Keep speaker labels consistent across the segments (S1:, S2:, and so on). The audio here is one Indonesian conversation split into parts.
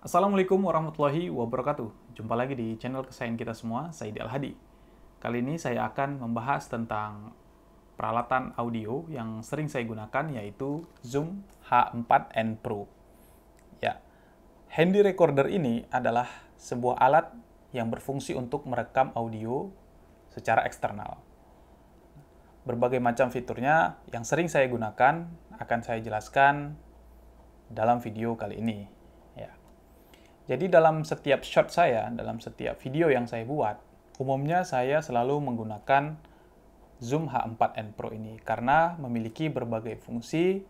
S1: Assalamualaikum warahmatullahi wabarakatuh. Jumpa lagi di channel kesayangan kita semua, Saidi Al-Hadi. Kali ini saya akan membahas tentang peralatan audio yang sering saya gunakan, yaitu Zoom H4n Pro. Ya, handy recorder ini adalah sebuah alat yang berfungsi untuk merekam audio secara eksternal. Berbagai macam fiturnya yang sering saya gunakan akan saya jelaskan dalam video kali ini. Jadi dalam setiap shot saya, dalam setiap video yang saya buat, umumnya saya selalu menggunakan Zoom H4n Pro ini karena memiliki berbagai fungsi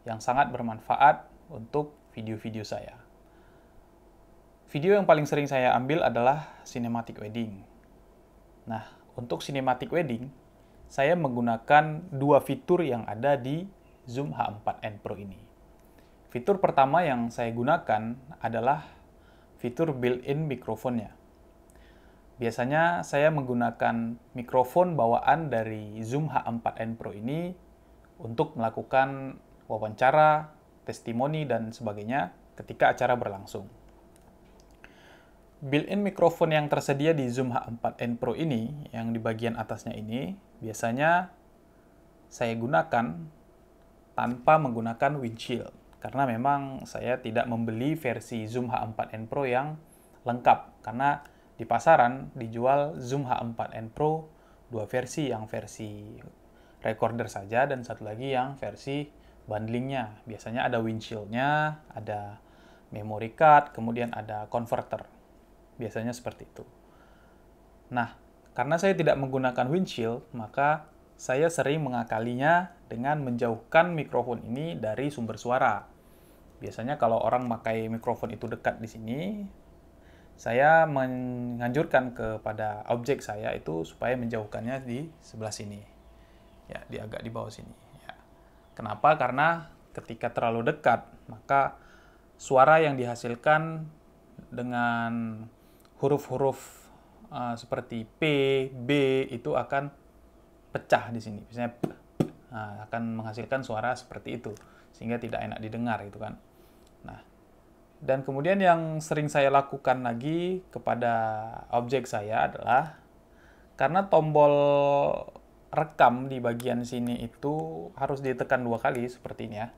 S1: yang sangat bermanfaat untuk video-video saya. Video yang paling sering saya ambil adalah cinematic wedding. Nah, untuk cinematic wedding, saya menggunakan dua fitur yang ada di Zoom H4n Pro ini. Fitur pertama yang saya gunakan adalah fitur built-in mikrofonnya. Biasanya saya menggunakan mikrofon bawaan dari Zoom H4n Pro ini untuk melakukan wawancara, testimoni, dan sebagainya ketika acara berlangsung. Built-in mikrofon yang tersedia di Zoom H4n Pro ini, yang di bagian atasnya ini, biasanya saya gunakan tanpa menggunakan windshield. Karena memang saya tidak membeli versi Zoom H4n Pro yang lengkap. Karena di pasaran dijual Zoom H4n Pro dua versi, yang versi recorder saja dan satu lagi yang versi bundlingnya. Biasanya ada windshield-nya, ada memory card, kemudian ada converter. Biasanya seperti itu. Nah, karena saya tidak menggunakan windshield, maka saya sering mengakalinya dengan menjauhkan mikrofon ini dari sumber suara. Biasanya kalau orang pakai mikrofon itu dekat di sini, saya menganjurkan kepada objek saya itu supaya menjauhkannya di sebelah sini. Ya, agak di bawah sini. Ya. Kenapa? Karena ketika terlalu dekat, maka suara yang dihasilkan dengan huruf-huruf seperti P, B itu akan pecah di sini. Misalnya akan menghasilkan suara seperti itu sehingga tidak enak didengar gitu kan. Nah, dan kemudian yang sering saya lakukan lagi kepada objek saya adalah karena tombol rekam di bagian sini itu harus ditekan 2 kali seperti ini ya.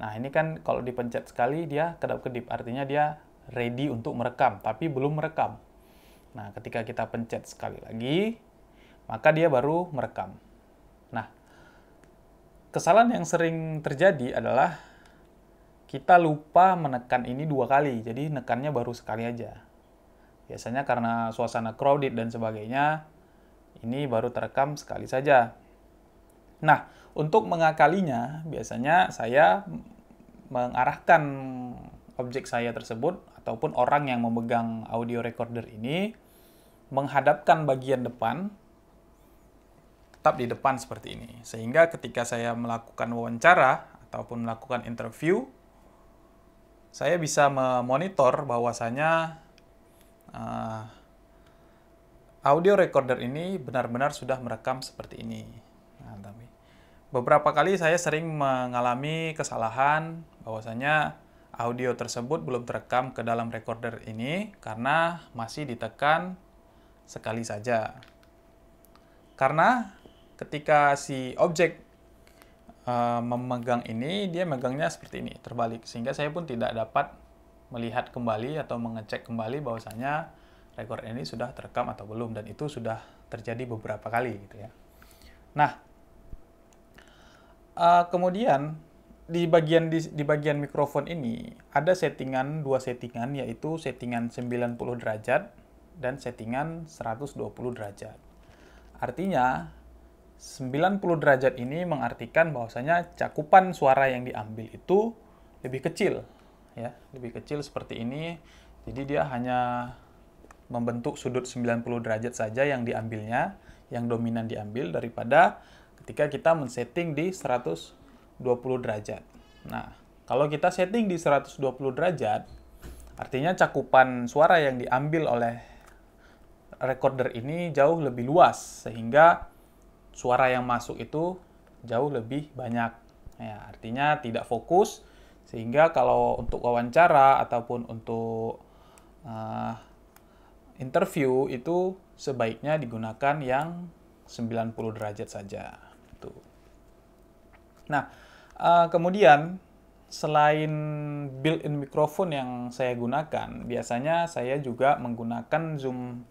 S1: Nah, ini kan kalau dipencet sekali dia kedap-kedip, artinya dia ready untuk merekam tapi belum merekam. Nah, ketika kita pencet sekali lagi, maka dia baru merekam. Nah, kesalahan yang sering terjadi adalah kita lupa menekan ini 2 kali, jadi nekannya baru sekali aja. Biasanya karena suasana crowded dan sebagainya, ini baru terekam sekali saja. Nah, untuk mengakalinya, biasanya saya mengarahkan objek saya tersebut, ataupun orang yang memegang audio recorder ini, menghadapkan bagian depan, tetap di depan seperti ini. Sehingga ketika saya melakukan wawancara ataupun melakukan interview, saya bisa memonitor bahwasanya audio recorder ini benar-benar sudah merekam seperti ini. Nah, tapi beberapa kali saya sering mengalami kesalahan bahwasanya audio tersebut belum terekam ke dalam recorder ini karena masih ditekan sekali saja. Karena ketika si objek memegang ini, dia megangnya seperti ini, terbalik. Sehingga saya pun tidak dapat melihat kembali atau mengecek kembali bahwasanya recorder ini sudah terekam atau belum. Dan itu sudah terjadi beberapa kali gitu ya. Nah, kemudian di bagian mikrofon ini ada dua settingan, yaitu settingan 90 derajat dan settingan 120 derajat. Artinya 90 derajat ini mengartikan bahwasanya cakupan suara yang diambil itu lebih kecil ya, lebih kecil seperti ini. Jadi dia hanya membentuk sudut 90 derajat saja yang diambilnya, yang dominan diambil, daripada ketika kita men-setting di 120 derajat. Nah, kalau kita setting di 120 derajat, artinya cakupan suara yang diambil oleh recorder ini jauh lebih luas, sehingga suara yang masuk itu jauh lebih banyak. Ya, artinya tidak fokus, Sehingga kalau untuk wawancara ataupun untuk interview itu sebaiknya digunakan yang 90 derajat saja. Tuh. Nah, kemudian selain built-in microphone yang saya gunakan, biasanya saya juga menggunakan Zoom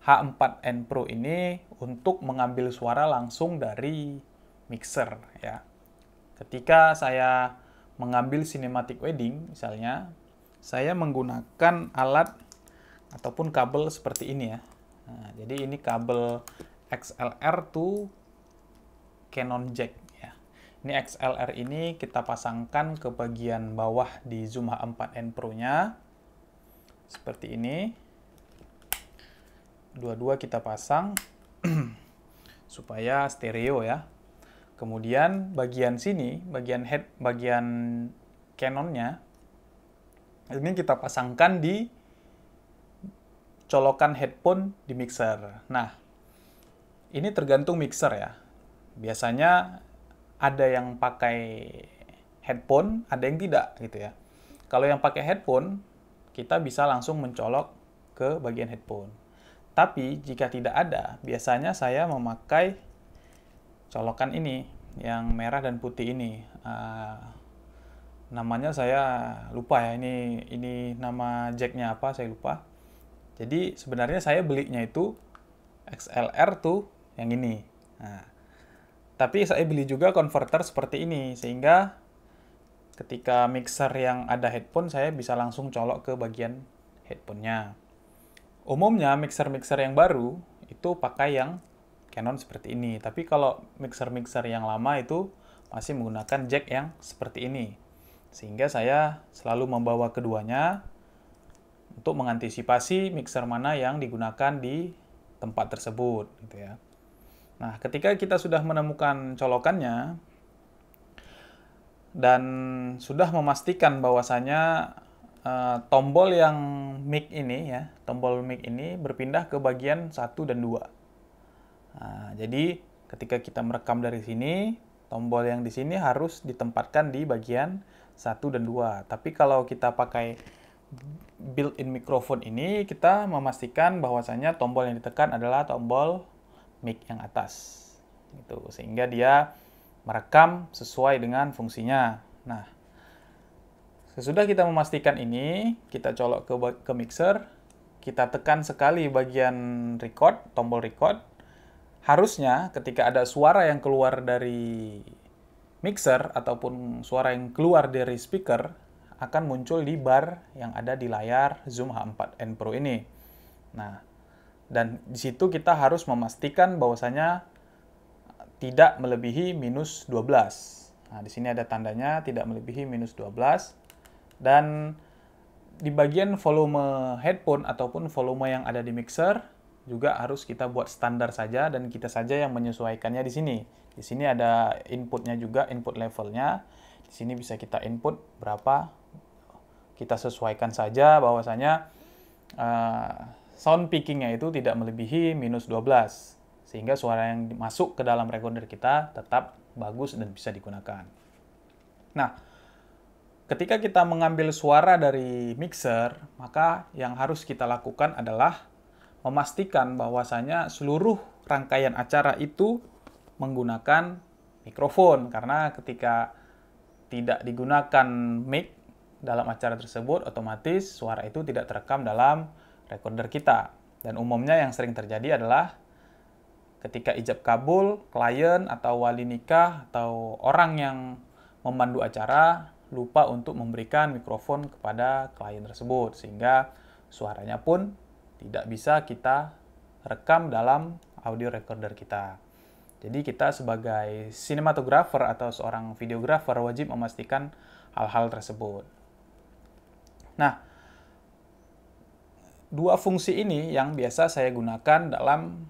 S1: H4n Pro ini untuk mengambil suara langsung dari mixer ya. Ketika saya mengambil cinematic wedding misalnya, saya menggunakan alat ataupun kabel seperti ini ya. Nah, jadi ini kabel XLR to Canon jack ya. Ini XLR ini kita pasangkan ke bagian bawah di Zoom H4n Pro-nya. Seperti ini. Dua-dua kita pasang supaya stereo ya. Kemudian bagian sini, bagian Canon-nya ini kita pasangkan di colokan headphone di mixer. Nah, ini tergantung mixer ya. Biasanya ada yang pakai headphone, ada yang tidak gitu ya. Kalau yang pakai headphone, kita bisa langsung mencolok ke bagian headphone. Tapi jika tidak ada, biasanya saya memakai colokan ini, yang merah dan putih ini. Namanya saya lupa ya, ini nama jacknya apa, saya lupa. Jadi sebenarnya saya belinya itu XLR tuh yang ini. Nah, tapi saya beli juga converter seperti ini, sehingga ketika mixer yang ada headphone, saya bisa langsung colok ke bagian headphone-nya. Umumnya mixer-mixer yang baru itu pakai yang Canon seperti ini. Tapi kalau mixer-mixer yang lama itu masih menggunakan jack yang seperti ini. Sehingga saya selalu membawa keduanya untuk mengantisipasi mixer mana yang digunakan di tempat tersebut gitu ya. Nah, ketika kita sudah menemukan colokannya dan sudah memastikan bahwasanya tombol yang mic ini ya, tombol mic ini berpindah ke bagian 1 dan 2. Nah, jadi ketika kita merekam dari sini, tombol yang di sini harus ditempatkan di bagian 1 dan 2. Tapi kalau kita pakai built-in microphone ini, kita memastikan bahwasanya tombol yang ditekan adalah tombol mic yang atas. Gitu, sehingga dia merekam sesuai dengan fungsinya. Nah, sesudah kita memastikan ini, kita colok ke mixer, kita tekan sekali bagian record, tombol record. Harusnya ketika ada suara yang keluar dari mixer ataupun suara yang keluar dari speaker akan muncul di bar yang ada di layar Zoom H4n Pro ini. Nah, dan di situ kita harus memastikan bahwasanya tidak melebihi minus 12. Nah, di sini ada tandanya tidak melebihi minus 12. Dan di bagian volume headphone ataupun volume yang ada di mixer juga harus kita buat standar saja dan kita saja yang menyesuaikannya di sini. Di sini ada inputnya juga, input levelnya. Di sini bisa kita input berapa. Kita sesuaikan saja bahwasanya sound peakingnya itu tidak melebihi minus 12. Sehingga suara yang masuk ke dalam recorder kita tetap bagus dan bisa digunakan. Nah, ketika kita mengambil suara dari mixer, maka yang harus kita lakukan adalah memastikan bahwasanya seluruh rangkaian acara itu menggunakan mikrofon. Karena ketika tidak digunakan mic dalam acara tersebut, otomatis suara itu tidak terekam dalam recorder kita. Dan umumnya yang sering terjadi adalah ketika ijab kabul, klien atau wali nikah atau orang yang memandu acara lupa untuk memberikan mikrofon kepada klien tersebut, sehingga suaranya pun tidak bisa kita rekam dalam audio recorder kita. Jadi kita sebagai sinematografer atau seorang videografer wajib memastikan hal-hal tersebut. Nah, dua fungsi ini yang biasa saya gunakan dalam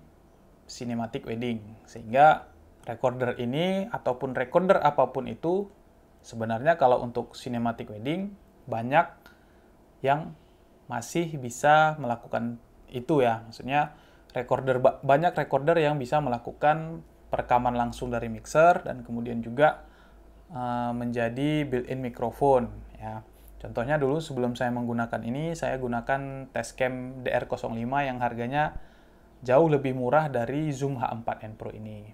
S1: cinematic wedding, sehingga recorder ini ataupun recorder apapun itu sebenarnya kalau untuk cinematic wedding banyak yang masih bisa melakukan itu ya. Maksudnya banyak recorder yang bisa melakukan perekaman langsung dari mixer dan kemudian juga menjadi built-in mikrofon ya. Contohnya dulu sebelum saya menggunakan ini, saya gunakan Tascam DR05 yang harganya jauh lebih murah dari Zoom H4n Pro ini.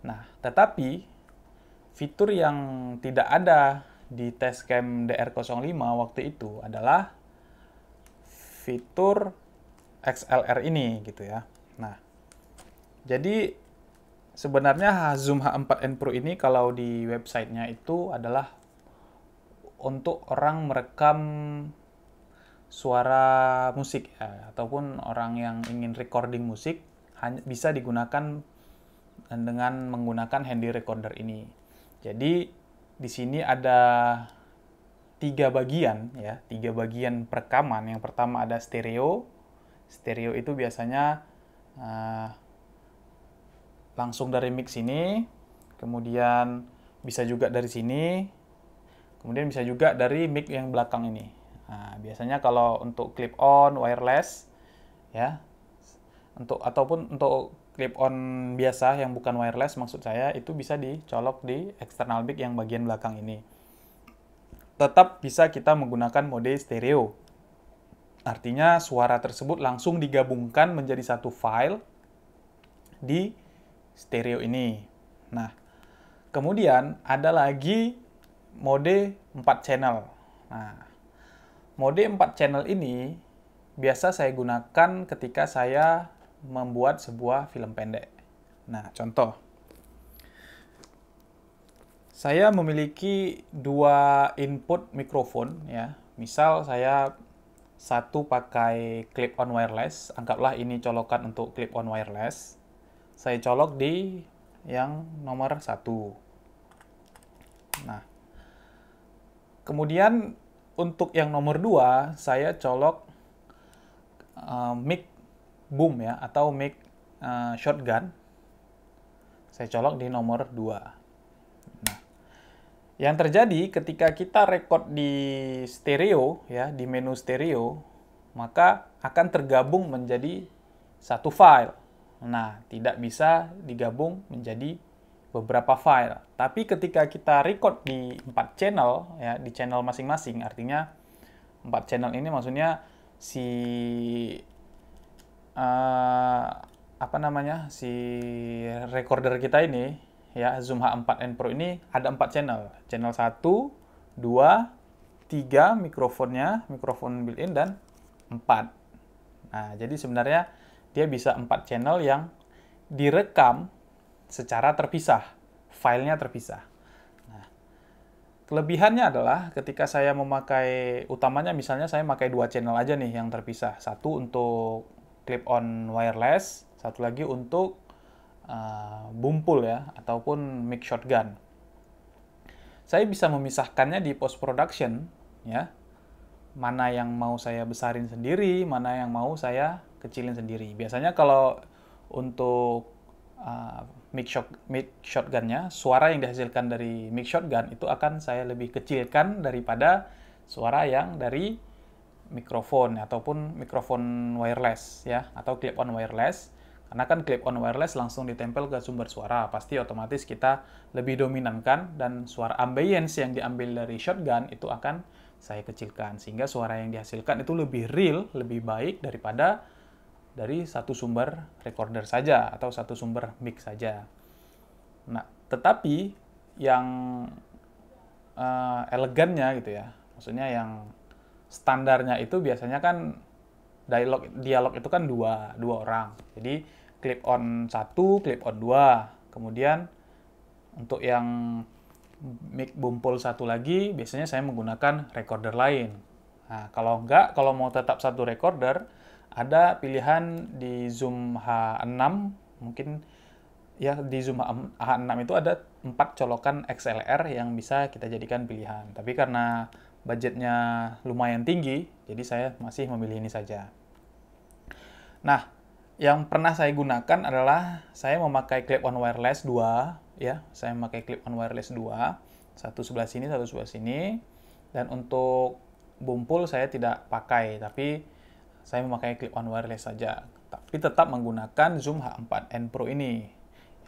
S1: Nah, tetapi fitur yang tidak ada di Tascam DR05 waktu itu adalah fitur XLR ini gitu ya. Nah, jadi sebenarnya Zoom H4n Pro ini kalau di websitenya itu adalah untuk orang merekam suara musik ya, ataupun orang yang ingin recording musik hanya bisa digunakan dengan menggunakan handy recorder ini. Jadi di sini ada tiga bagian ya, tiga bagian perekaman. Yang pertama ada stereo. Stereo itu biasanya langsung dari mic sini, kemudian bisa juga dari sini, kemudian bisa juga dari mic yang belakang ini. Nah, biasanya kalau untuk clip on wireless ya, ataupun untuk clip on biasa yang bukan wireless maksud saya, itu bisa dicolok di external mic yang bagian belakang ini. Tetap bisa kita menggunakan mode stereo. Artinya suara tersebut langsung digabungkan menjadi satu file di stereo ini. Nah, kemudian ada lagi mode 4 channel. Nah, mode 4 channel ini biasa saya gunakan ketika saya membuat sebuah film pendek. Nah, contoh. Saya memiliki dua input mikrofon ya. Misal saya satu pakai clip on wireless, anggaplah ini colokan untuk clip on wireless. Saya colok di yang nomor 1. Nah, kemudian untuk yang nomor 2, saya colok mic boom ya, atau mic shotgun. Saya colok di nomor 2. Nah, yang terjadi ketika kita record di stereo ya, di menu stereo, maka akan tergabung menjadi satu file. Nah, tidak bisa digabung menjadi beberapa file. Tapi ketika kita record di 4 channel ya, di channel masing-masing, artinya 4 channel ini maksudnya si si recorder kita ini ya, Zoom H4n Pro ini ada 4 channel. Channel 1, 2, 3 mikrofonnya, mikrofon built-in, dan 4. Nah, jadi sebenarnya dia bisa 4 channel yang direkam secara terpisah, filenya terpisah. Nah, kelebihannya adalah ketika saya memakai, utamanya misalnya saya pakai 2 channel aja nih yang terpisah. Satu untuk clip on wireless, satu lagi untuk bumpul ya, ataupun mic shotgun. Saya bisa memisahkannya di post production ya. Mana yang mau saya besarin sendiri, mana yang mau saya kecilin sendiri. Biasanya kalau untuk mic shotgunnya, suara yang dihasilkan dari mic shotgun itu akan saya lebih kecilkan daripada suara yang dari mikrofon ataupun mikrofon wireless ya, atau clip on wireless. Karena kan clip on wireless langsung ditempel ke sumber suara, pasti otomatis kita lebih dominankan, dan suara ambience yang diambil dari shotgun itu akan saya kecilkan, sehingga suara yang dihasilkan itu lebih real, lebih baik daripada dari satu sumber recorder saja atau satu sumber mic saja. Nah, tetapi yang elegannya gitu ya, maksudnya yang standarnya itu biasanya kan dialog itu kan dua orang. Jadi clip on 1, clip on 2. Kemudian untuk yang mic bumpul satu lagi, biasanya saya menggunakan recorder lain. Nah, kalau enggak, kalau mau tetap satu recorder, ada pilihan di Zoom H6, mungkin ya di Zoom H6 itu ada 4 colokan XLR yang bisa kita jadikan pilihan. Tapi karena budgetnya lumayan tinggi, jadi saya masih memilih ini saja. Nah, yang pernah saya gunakan adalah saya memakai clip on wireless 2 ya. Saya memakai clip on wireless 2, satu sebelah sini, satu sebelah sini. Dan untuk bumpul saya tidak pakai, tapi saya memakai clip on wireless saja. Tapi tetap menggunakan Zoom H4n Pro ini.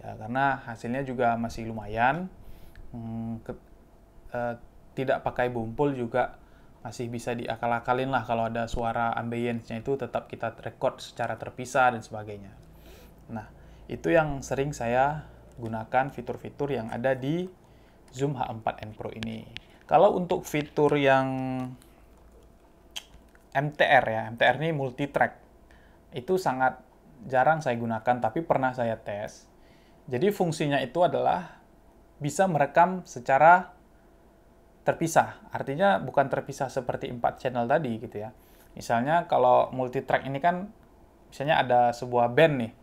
S1: Ya, karena hasilnya juga masih lumayan. tidak pakai bumpul juga masih bisa diakal-akalin lah kalau ada suara ambience-nya itu tetap kita record secara terpisah dan sebagainya. Nah, itu yang sering saya gunakan fitur-fitur yang ada di Zoom H4n Pro ini. Kalau untuk fitur yang MTR ya, MTR ini multi-track, itu sangat jarang saya gunakan, tapi pernah saya tes. Jadi fungsinya itu adalah bisa merekam secara terpisah. Artinya bukan terpisah seperti 4 channel tadi gitu ya. Misalnya kalau multi-track ini kan, misalnya ada sebuah band nih.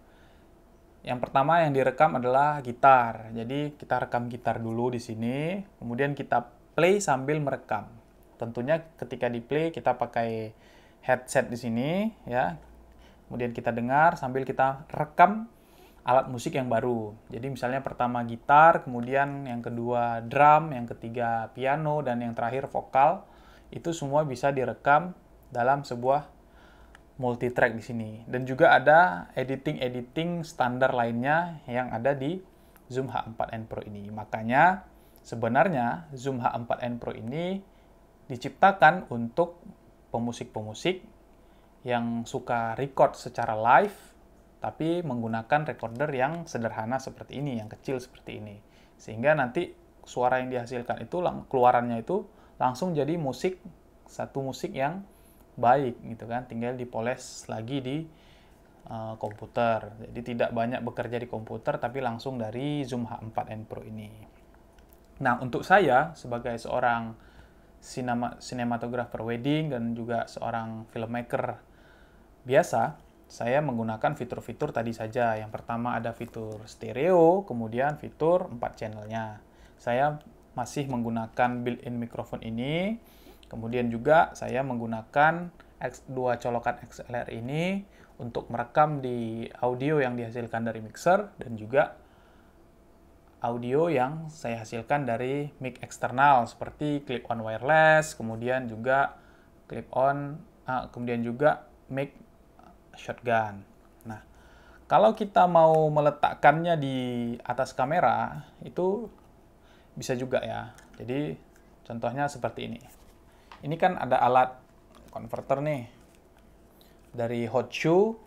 S1: Yang pertama yang direkam adalah gitar. Jadi kita rekam gitar dulu di sini, kemudian kita play sambil merekam. Tentunya ketika di play kita pakai headset di sini ya. Kemudian kita dengar sambil kita rekam alat musik yang baru. Jadi misalnya pertama gitar, kemudian yang kedua drum, yang ketiga piano, dan yang terakhir vokal. Itu semua bisa direkam dalam sebuah multi-track di sini. Dan juga ada editing-editing standar lainnya yang ada di Zoom H4n Pro ini. Makanya sebenarnya Zoom H4n Pro ini diciptakan untuk pemusik-pemusik yang suka record secara live, tapi menggunakan recorder yang sederhana seperti ini, yang kecil seperti ini. Sehingga nanti suara yang dihasilkan itu, keluarannya itu langsung jadi musik, satu musik yang baik gitu kan, tinggal dipoles lagi di komputer. Jadi tidak banyak bekerja di komputer, tapi langsung dari Zoom H4n Pro ini. Nah, untuk saya sebagai seorang sinematografer wedding dan juga seorang filmmaker biasa, saya menggunakan fitur-fitur tadi saja. Yang pertama ada fitur stereo, kemudian fitur 4 channelnya. Saya masih menggunakan built-in mikrofon ini, kemudian juga saya menggunakan dua colokan XLR ini untuk merekam di audio yang dihasilkan dari mixer dan juga audio yang saya hasilkan dari mic eksternal seperti clip-on wireless, kemudian juga kemudian juga mic shotgun. Nah, kalau kita mau meletakkannya di atas kamera, itu bisa juga ya. Jadi, contohnya seperti ini. Ini kan ada alat converter nih. Dari hot shoe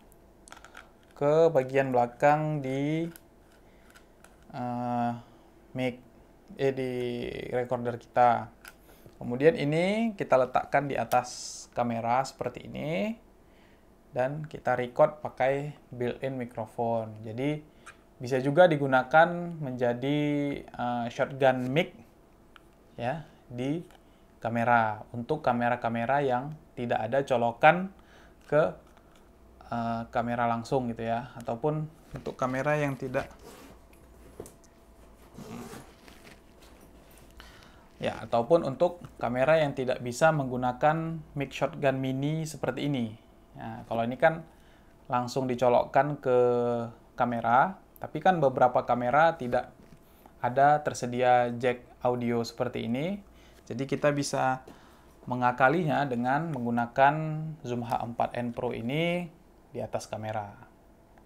S1: ke bagian belakang di di recorder kita. Kemudian ini kita letakkan di atas kamera seperti ini. Dan kita record pakai built-in mikrofon. Jadi bisa juga digunakan menjadi shotgun mic ya di kamera untuk kamera-kamera yang tidak ada colokan ke kamera langsung gitu ya, ataupun untuk kamera yang tidak ataupun untuk kamera yang tidak bisa menggunakan mic shotgun mini seperti ini. Nah, kalau ini kan langsung dicolokkan ke kamera, tapi kan beberapa kamera tidak ada tersedia jack audio seperti ini. Jadi kita bisa mengakalinya dengan menggunakan Zoom H4n Pro ini di atas kamera.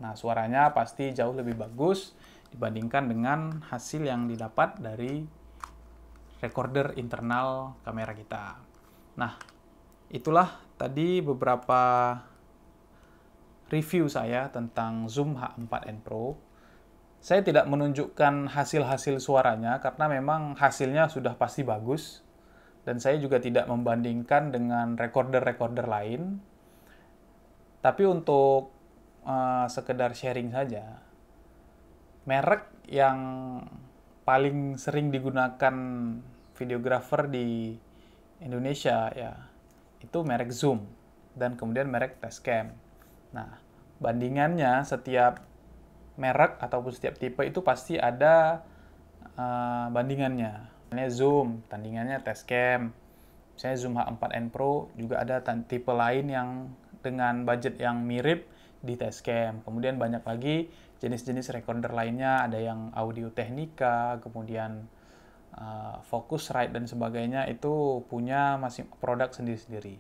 S1: Nah, suaranya pasti jauh lebih bagus dibandingkan dengan hasil yang didapat dari recorder internal kamera kita. Nah, itulah tadi beberapa review saya tentang Zoom H4n Pro. Saya tidak menunjukkan hasil-hasil suaranya karena memang hasilnya sudah pasti bagus. Dan saya juga tidak membandingkan dengan recorder-recorder lain. Tapi untuk sekedar sharing saja, merek yang paling sering digunakan videographer di Indonesia ya itu merek Zoom dan kemudian merek Tascam. Nah, bandingannya setiap merek ataupun setiap tipe itu pasti ada bandingannya. Misalnya Zoom, tandingannya Tascam. Misalnya Zoom H4n Pro juga ada tipe lain yang dengan budget yang mirip di Tascam. Kemudian banyak lagi jenis-jenis recorder lainnya, ada yang Audio Technica, kemudian Focusrite dan sebagainya, itu punya masing produk sendiri-sendiri.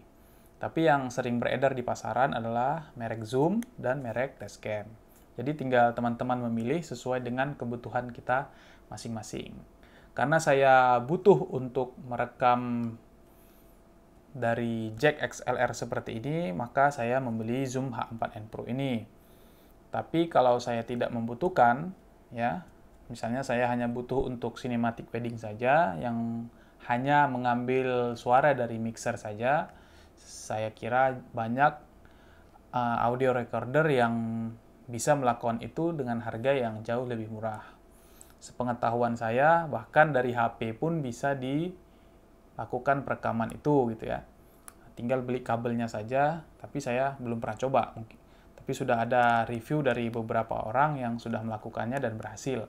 S1: Tapi yang sering beredar di pasaran adalah merek Zoom dan merek Tascam. Jadi tinggal teman-teman memilih sesuai dengan kebutuhan kita masing-masing. Karena saya butuh untuk merekam dari jack XLR seperti ini, maka saya membeli Zoom H4n Pro ini. Tapi kalau saya tidak membutuhkan, ya, misalnya saya hanya butuh untuk cinematic wedding saja, yang hanya mengambil suara dari mixer saja, saya kira banyak audio recorder yang bisa melakukan itu dengan harga yang jauh lebih murah. Sepengetahuan saya, bahkan dari HP pun bisa dilakukan perekaman itu gitu ya. Tinggal beli kabelnya saja, tapi saya belum pernah coba. Tapi sudah ada review dari beberapa orang yang sudah melakukannya dan berhasil.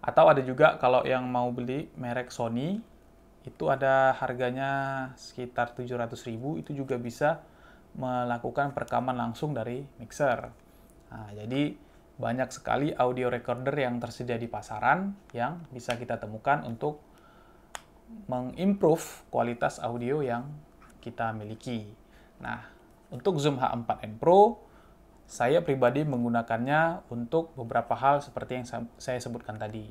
S1: Atau ada juga kalau yang mau beli merek Sony, itu ada harganya sekitar 700.000, itu juga bisa melakukan perekaman langsung dari mixer. Nah, jadi banyak sekali audio recorder yang tersedia di pasaran yang bisa kita temukan untuk mengimprove kualitas audio yang kita miliki. Nah, untuk Zoom H4n Pro, saya pribadi menggunakannya untuk beberapa hal seperti yang saya sebutkan tadi.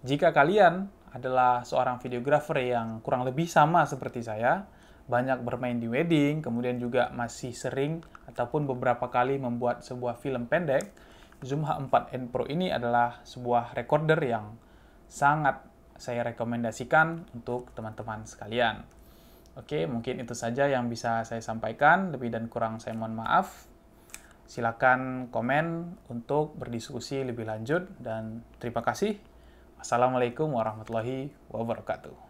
S1: Jika kalian adalah seorang videographer yang kurang lebih sama seperti saya, banyak bermain di wedding, kemudian juga masih sering ataupun beberapa kali membuat sebuah film pendek, Zoom H4n Pro ini adalah sebuah recorder yang sangat saya rekomendasikan untuk teman-teman sekalian. Oke, mungkin itu saja yang bisa saya sampaikan. Lebih dan kurang saya mohon maaf. Silakan komen untuk berdiskusi lebih lanjut dan terima kasih. Wassalamualaikum warahmatullahi wabarakatuh.